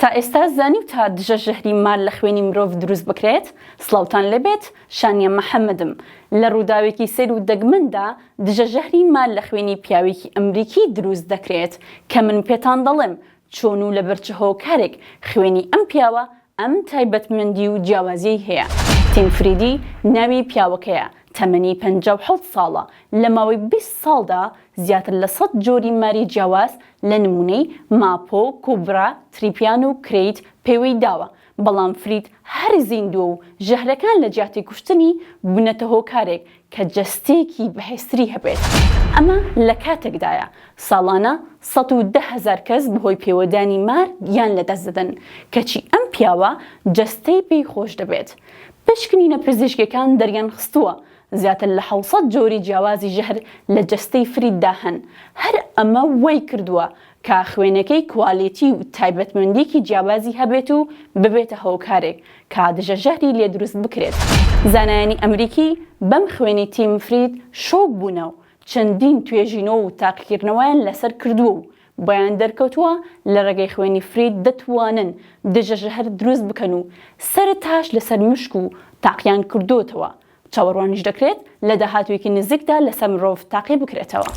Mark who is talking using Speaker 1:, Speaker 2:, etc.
Speaker 1: تا ئێستا زانی و تا دژە ژەهری مار لە خوێنی مرۆڤ دروست بکرێت؟ سڵاوتان لەبێت، شانیە مەحەممەدم. لە ڕووداوێکی سیر و دەگمندا دژە ژەهری مار لە خوێنی پیاوێکی ئەمریکی دروست دەکرێت کە من پێتان دەڵێم چۆن و لە بەرچ هۆکارێک خوێنی ئەم پیاوە ئەم تایبەتمەندی و جیاوازیەی هەیە. تیم فریدی ناوی پیاوەکەیە، تەمەنی 57 ساڵە. لە ماوەی 20 ساڵدا زیاتر لە 100 جۆری ماری جیاواز لە نمونەی ماپۆ، کوبرا، تریپیان و کریت پێوەی داوە. بەڵام فرید هەر زیندووە و ژەهرەکان لە جیاتی کوشتنی بوونەتە هۆکارێک کە جەستەیەکی بەهێزتری هەبێت. ئەمە لە کاتێکدایە ساڵانە 110,000 کەس بەهۆی پێوەدانی مار گیان لەدەست دەدەن، کەچی ئەم پیاوە جەستەی پێی خۆش دەبێت. پشکنینە پزیشکەکان دەریان خستووە زیاتر لە 700 جۆری جیاوازی ژەهر لە جەستەی فریددا هەن. هەر ئەمە وەی کردووە کە خوێنەکەی کوالیتی و تایبەتمەندێکی جیاوازی هەبێت و ببێتە هۆکارێک کە دژە ژەهری لێ دروست بکرێت. زانایانی ئەمریکی بەم خوێنی تیم فرید شۆک بوونەوە و چەندین توێژینەوە و تاقیکردنەوەیان لەسەر کردووە و بۆیان دەرکەوتووە لە ڕێگەی خوێنی فرید دەتوانن دژە ژەهر دروست بکەن و سەرتاش لەسەر مشک و تاقییان کردوتەوە. چاوەڕوانیش دەکرێت لە داهاتوویەکی نزیکدا لەسەر مرۆڤ تاقی بکرێتەوە.